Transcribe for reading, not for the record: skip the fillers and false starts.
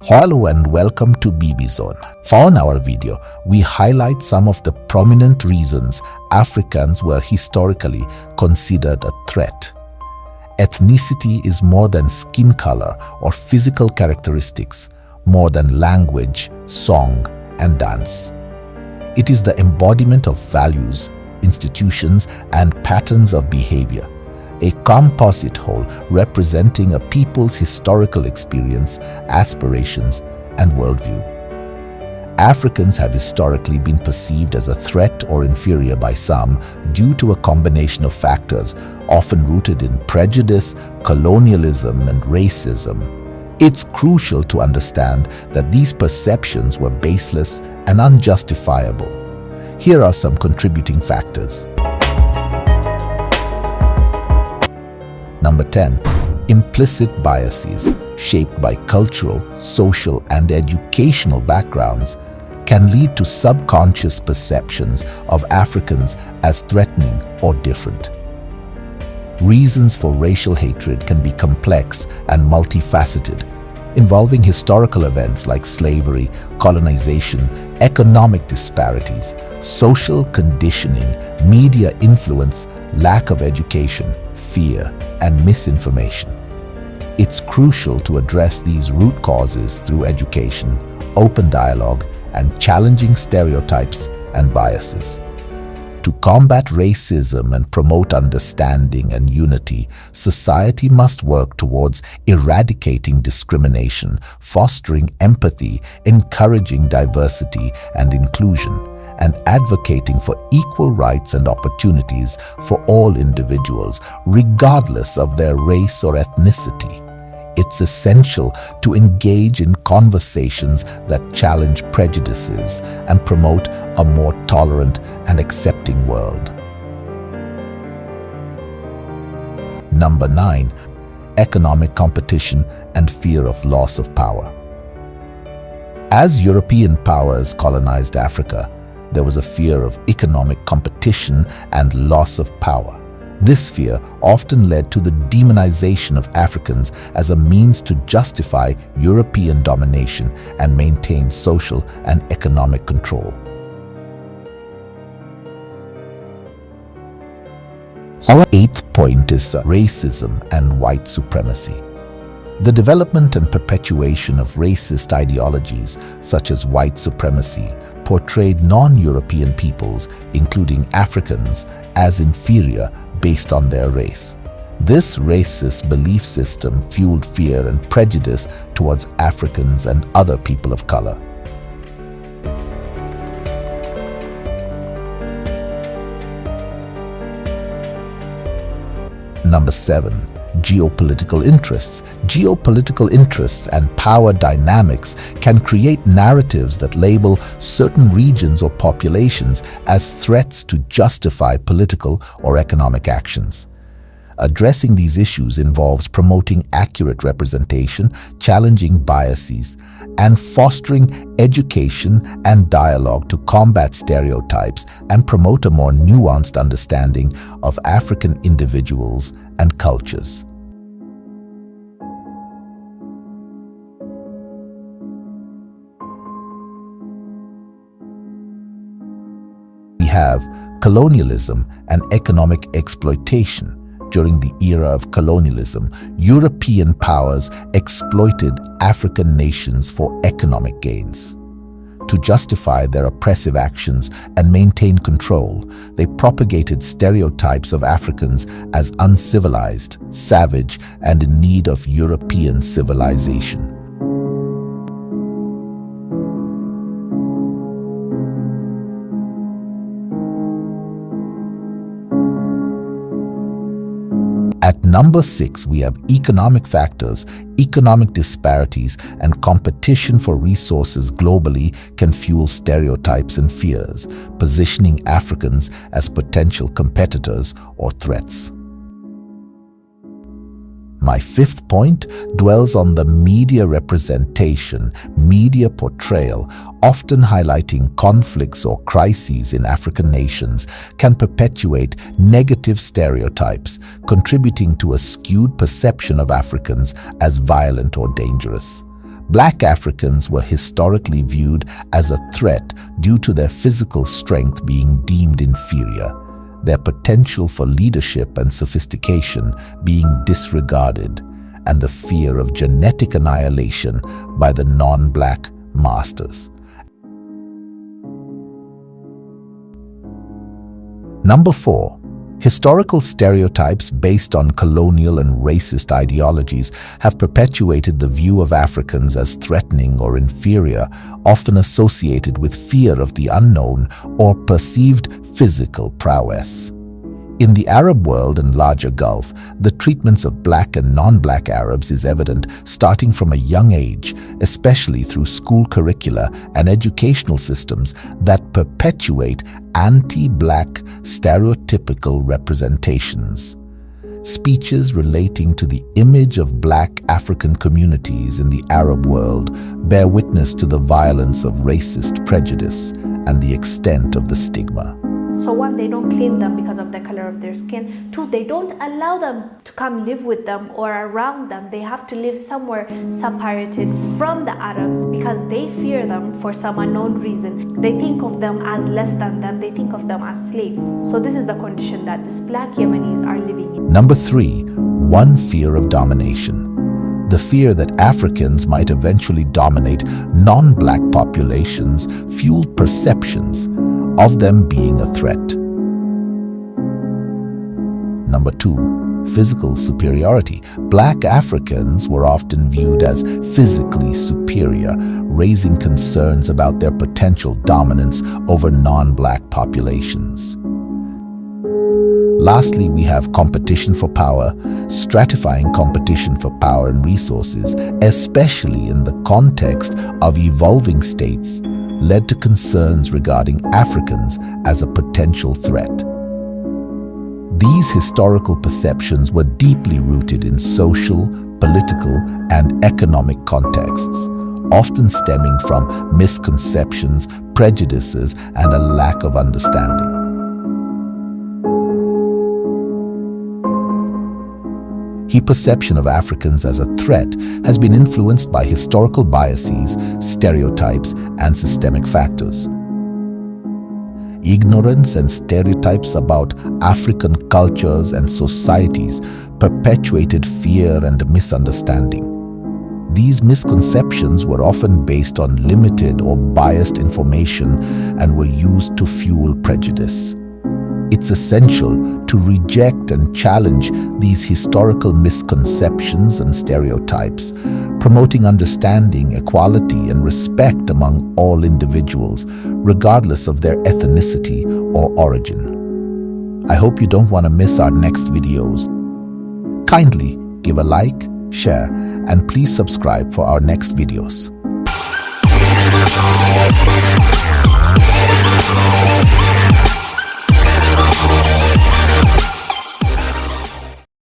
Hello and welcome to BB Zone. For our video, we highlight some of the prominent reasons Africans were historically considered a threat. Ethnicity is more than skin color or physical characteristics, more than language, song, and dance. It is the embodiment of values, institutions, and patterns of behavior. A composite whole representing a people's historical experience, aspirations, and worldview. Africans have historically been perceived as a threat or inferior by some due to a combination of factors, often rooted in prejudice, colonialism, and racism. It's crucial to understand that these perceptions were baseless and unjustifiable. Here are some contributing factors. Number 10. Implicit biases, shaped by cultural, social, and educational backgrounds, can lead to subconscious perceptions of Africans as threatening or different. Reasons for racial hatred can be complex and multifaceted, involving historical events like slavery, colonization, economic disparities, social conditioning, media influence, lack of education, fear, and misinformation. It's crucial to address these root causes through education, open dialogue, and challenging stereotypes and biases. To combat racism and promote understanding and unity, society must work towards eradicating discrimination, fostering empathy, encouraging diversity and inclusion, and advocating for equal rights and opportunities for all individuals, regardless of their race or ethnicity. It's essential to engage in conversations that challenge prejudices and promote a more tolerant and accepting world. Number 9. Economic competition and fear of loss of power. As European powers colonized Africa, there was a fear of economic competition and loss of power. This fear often led to the demonization of Africans as a means to justify European domination and maintain social and economic control. Our 8th point is racism and white supremacy. The development and perpetuation of racist ideologies such as white supremacy portrayed non-European peoples, including Africans, as inferior based on their race. This racist belief system fueled fear and prejudice towards Africans and other people of color. Number 7. Geopolitical interests. Geopolitical interests and power dynamics can create narratives that label certain regions or populations as threats to justify political or economic actions. Addressing these issues involves promoting accurate representation, challenging biases, and fostering education and dialogue to combat stereotypes and promote a more nuanced understanding of African individuals and cultures. We have colonialism and economic exploitation. During the era of colonialism, European powers exploited African nations for economic gains. To justify their oppressive actions and maintain control, they propagated stereotypes of Africans as uncivilized, savage, and in need of European civilization. At number 6, we have economic factors. Economic disparities and competition for resources globally can fuel stereotypes and fears, positioning Africans as potential competitors or threats. My 5th point dwells on the media representation, media portrayal, often highlighting conflicts or crises in African nations, can perpetuate negative stereotypes, contributing to a skewed perception of Africans as violent or dangerous. Black Africans were historically viewed as a threat due to their physical strength being deemed inferior, their potential for leadership and sophistication being disregarded, and the fear of genetic annihilation by the non-black masters. Number 4. Historical stereotypes based on colonial and racist ideologies have perpetuated the view of Africans as threatening or inferior, often associated with fear of the unknown or perceived physical prowess. In the Arab world and larger Gulf, the treatments of black and non-black Arabs is evident starting from a young age, especially through school curricula and educational systems that perpetuate anti-black stereotypical representations. Speeches relating to the image of black African communities in the Arab world bear witness to the violence of racist prejudice and the extent of the stigma. So one, they don't claim them because of the color of their skin. Two, they don't allow them to come live with them or around them. They have to live somewhere separated from the Arabs because they fear them for some unknown reason. They think of them as less than them. They think of them as slaves. So this is the condition that these black Yemenis are living in. Number 3. One fear of domination. The fear that Africans might eventually dominate non-black populations fueled perceptions of them being a threat. Number 2. Physical superiority. Black Africans were often viewed as physically superior, raising concerns about their potential dominance over non-black populations. Lastly, we have competition for power. Stratifying competition for power and resources, especially in the context of evolving states, led to concerns regarding Africans as a potential threat. These historical perceptions were deeply rooted in social, political, and economic contexts, often stemming from misconceptions, prejudices, and a lack of understanding. The perception of Africans as a threat has been influenced by historical biases, stereotypes, and systemic factors. Ignorance and stereotypes about African cultures and societies perpetuated fear and misunderstanding. These misconceptions were often based on limited or biased information and were used to fuel prejudice. It's essential to reject and challenge these historical misconceptions and stereotypes, promoting understanding, equality, and respect among all individuals, regardless of their ethnicity or origin. I hope you don't want to miss our next videos. Kindly give a like, share, and please subscribe for our next videos.